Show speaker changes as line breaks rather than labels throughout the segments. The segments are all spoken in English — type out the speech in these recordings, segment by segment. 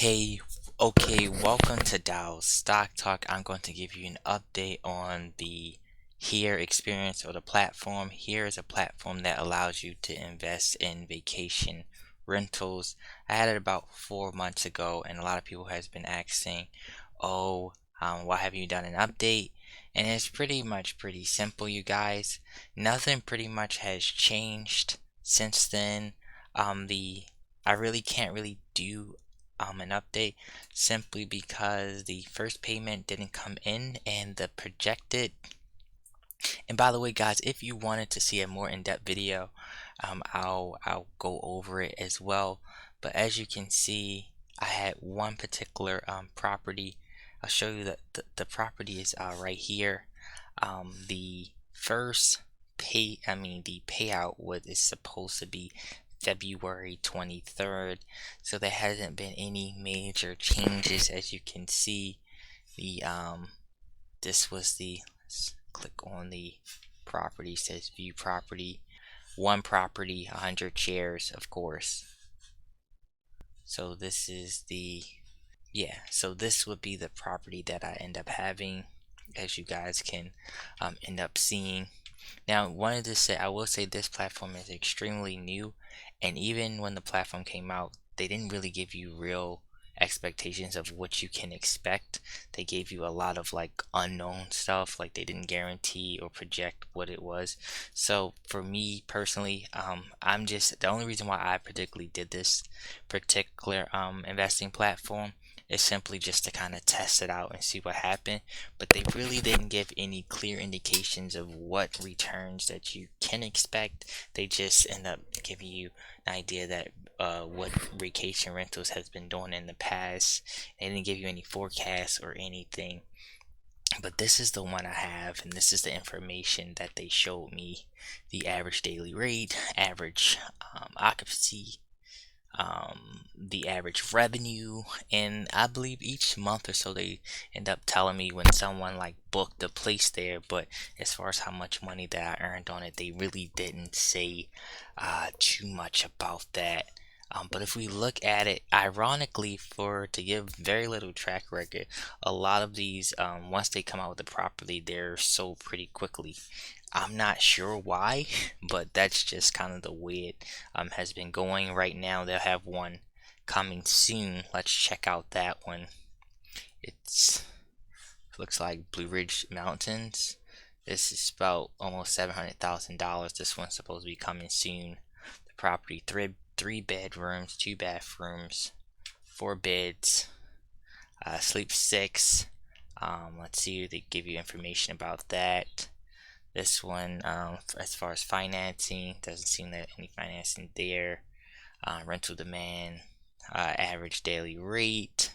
Hey, okay, welcome to Dow's Stock Talk. I'm going to give you an update on the Here experience or the platform. Here is a platform that allows you to invest in vacation rentals. I had it about 4 months ago, and a lot of people has been asking, "Oh, why have you done an update?" And it's pretty simple, you guys. Nothing pretty much has changed since then. The I really can't really do an update simply because the first payment didn't come in and the projected. And by the way, guys, if you wanted to see a more in-depth video, I'll go over it as well. But as you can see, I had one particular property. I'll show you that the property is right here. The first the payout was is supposed to be February 23rd, so there hasn't been any major changes. As you can see, the this was the, let's click on the property. It says view property, one property, 100 shares, of course. So this is the, yeah, so this would be the property that I end up having, as you guys can end up seeing. Now, wanted to say, I will say this platform is extremely new, and even when the platform came out, they didn't really give you real expectations of what you can expect. They gave you a lot of like unknown stuff, like they didn't guarantee or project what it was. So for me personally, I'm just, the only reason why I particularly did this particular investing platform is simply just to kind of test it out and see what happened. But they really didn't give any clear indications of what returns that you can expect. They just end up giving you an idea that what vacation rentals has been doing in the past. They didn't give you any forecasts or anything. But this is the one I have, and this is the information that they showed me: the average daily rate, average occupancy, the average revenue, and I believe each month or so they end up telling me when someone like booked a place there. But as far as how much money that I earned on it, they really didn't say too much about that. But if we look at it, ironically, for to give very little track record, a lot of these, once they come out with the property, they're sold pretty quickly. I'm not sure why, but that's just kind of the way it has been going right now. They'll have one coming soon. Let's check out that one. It's looks like Blue Ridge Mountains. This is about almost $700,000. This one's supposed to be coming soon. The property, three bedrooms, two bathrooms, four beds, sleep six. Let's see, they give you information about that. This one, as far as financing, doesn't seem that any financing there. Rental demand, average daily rate,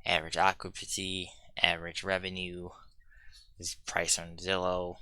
average occupancy, average revenue, is price on Zillow.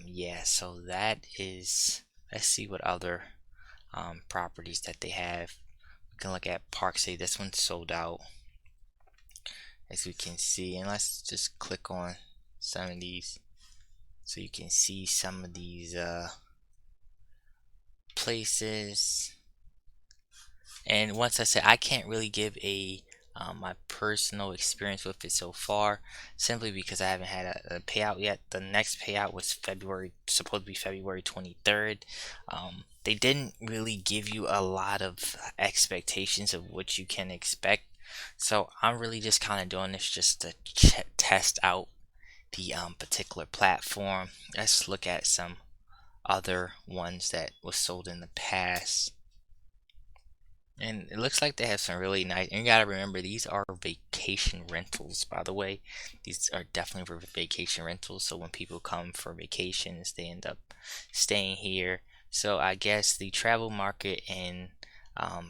Yeah, so that is, let's see what other properties that they have. We can look at Park City. This one's sold out, as we can see. And let's just click on some of these so you can see some of these places. And once I said, I can't really give a my personal experience with it so far, simply because I haven't had a payout yet. The next payout was supposed to be February 23rd. They didn't really give you a lot of expectations of what you can expect, so I'm really just kind of doing this just to test out the particular platform. Let's look at some other ones that was sold in the past. And it looks like they have some really nice, and you gotta remember, these are vacation rentals, by the way. These are definitely for vacation rentals, so when people come for vacations, they end up staying here. So I guess the travel market and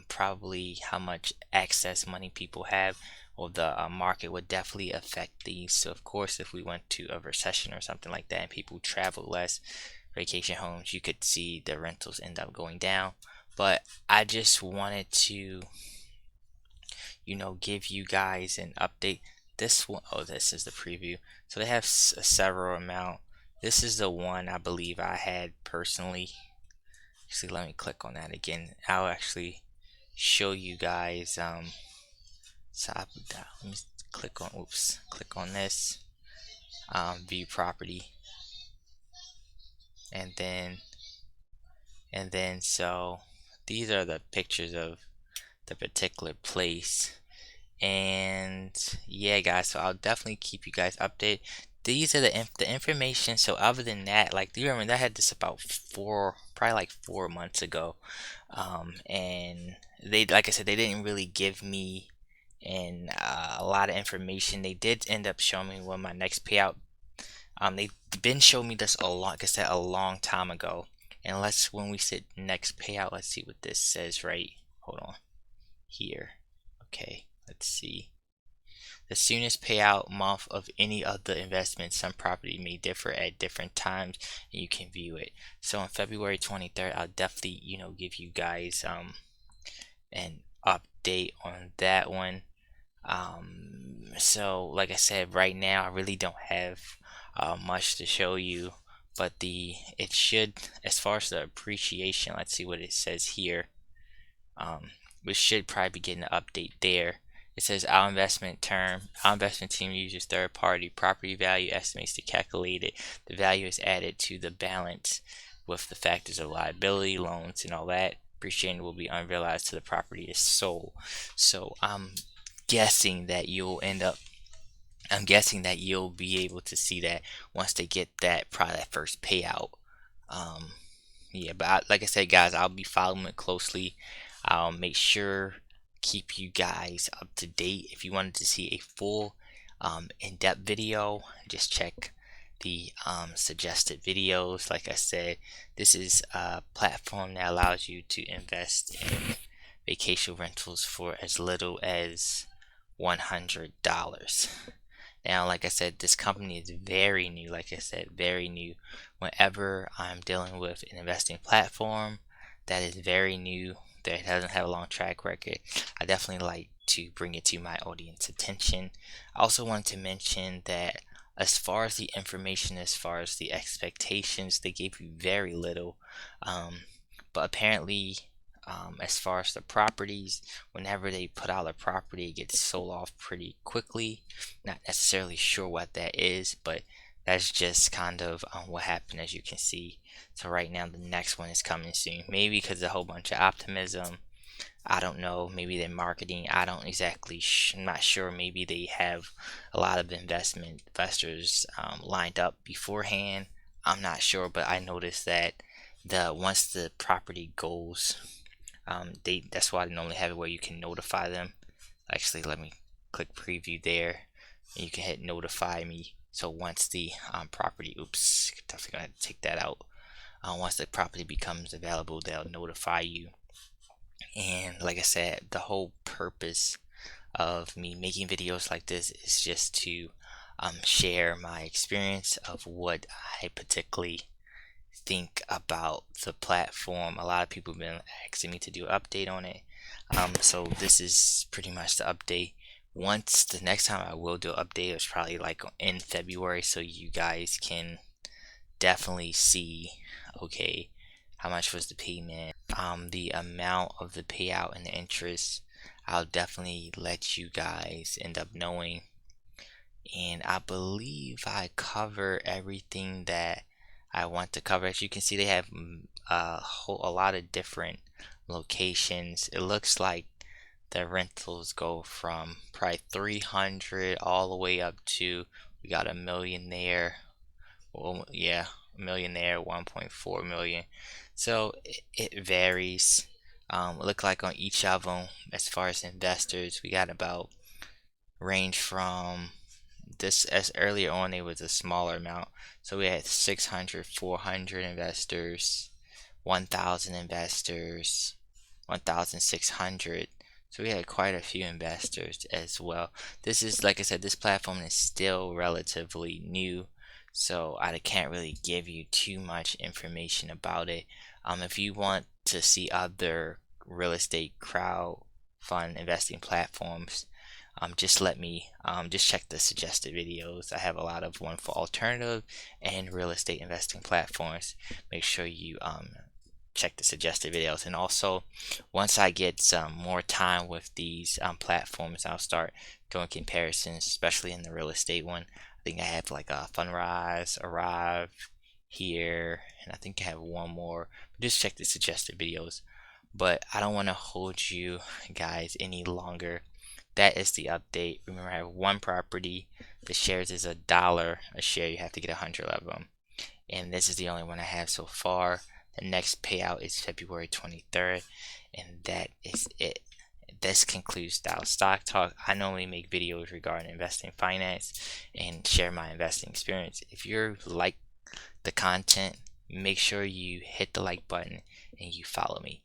probably how much excess money people have, or the market, would definitely affect these. So of course, if we went to a recession or something like that and people travel less, vacation homes, you could see the rentals end up going down. But I just wanted to, give you guys an update. This one, oh, this is the preview. So they have several amount. This is the one I believe I had personally. Actually, let me click on that again. I'll actually show you guys So let me click on this, view property, and then so these are the pictures of the particular place. And yeah, guys, so I'll definitely keep you guys updated. These are the information. So other than that, like, do you remember I had this about probably like 4 months ago, and they, like I said, they didn't really give me a lot of information. They did end up showing me when my next payout. They've been showing me this like I said, a long time ago. And when we sit next payout, let's see what this says, right? Hold on here. Okay, let's see. The soonest payout month of any of the investments, some property may differ at different times, and you can view it. So on February 23rd, I'll definitely, give you guys an update on that one. So like I said, right now I really don't have much to show you, but it should, as far as the appreciation, let's see what it says here. We should probably be getting an update there. It says our investment team uses third-party property value estimates to calculate it. The value is added to the balance with the factors of liability, loans, and all that. Appreciation will be unrealized till the property is sold. So I'm guessing that you'll be able to see that once they get probably that first payout. Yeah, but like I said, guys, I'll be following it closely. I'll make sure keep you guys up to date. If you wanted to see a full in-depth video, just check the suggested videos. Like I said, this is a platform that allows you to invest in vacation rentals for as little as $100. Now, like I said, this company is very new. Like I said, very new. Whenever I'm dealing with an investing platform that is very new, that doesn't have a long track record, I definitely like to bring it to my audience attention. I also want to mention that as far as the information, as far as the expectations, they gave you very little. But apparently, as far as the properties, whenever they put out a property, it gets sold off pretty quickly. Not necessarily sure what that is, but that's just kind of what happened, as you can see. So right now the next one is coming soon, maybe because a whole bunch of optimism. I don't know, maybe they're marketing. I don't exactly I'm not sure. Maybe they have a lot of investors lined up beforehand. I'm not sure, but I noticed that once the property goes, that's why they normally have it where you can notify them. Actually, let me click preview there, and you can hit notify me. So once the property, definitely gonna take that out. Once the property becomes available, they'll notify you. And like I said, the whole purpose of me making videos like this is just to share my experience of what I particularly think about the platform. A lot of people have been asking me to do an update on it. So this is pretty much the update. Once the next time I will do an update is probably like in February, so you guys can definitely see, okay, how much was the payment, the amount of the payout and the interest. I'll definitely let you guys end up knowing. And I believe I cover everything that I want to cover. As you can see, they have a lot of different locations. It looks like the rentals go from probably 300 all the way up to, we got a million there. Well, yeah, a million there, 1.4 million. So it varies. Look like on each of them, as far as investors, we got about range from this, as earlier on it was a smaller amount, so we had 600, 400 investors, 1,000 investors, 1,600. So we had quite a few investors as well. This is, like I said, this platform is still relatively new, so I can't really give you too much information about it. If you want to see other real estate crowd fund investing platforms, just just check the suggested videos. I have a lot of one for alternative and real estate investing platforms. Make sure you check the suggested videos. And also, once I get some more time with these platforms, I'll start doing comparisons, especially in the real estate one. I think I have like a Fundrise, Arrive here, and I think I have one more. Just check the suggested videos. But I don't want to hold you guys any longer. That is the update. Remember, I have one property. The shares is $1 a share. You have to get 100 of them. And this is the only one I have so far. The next payout is February 23rd. And that is it. This concludes Dallas Stock Talk. I normally make videos regarding investing finance and share my investing experience. If you like the content, make sure you hit the like button and you follow me.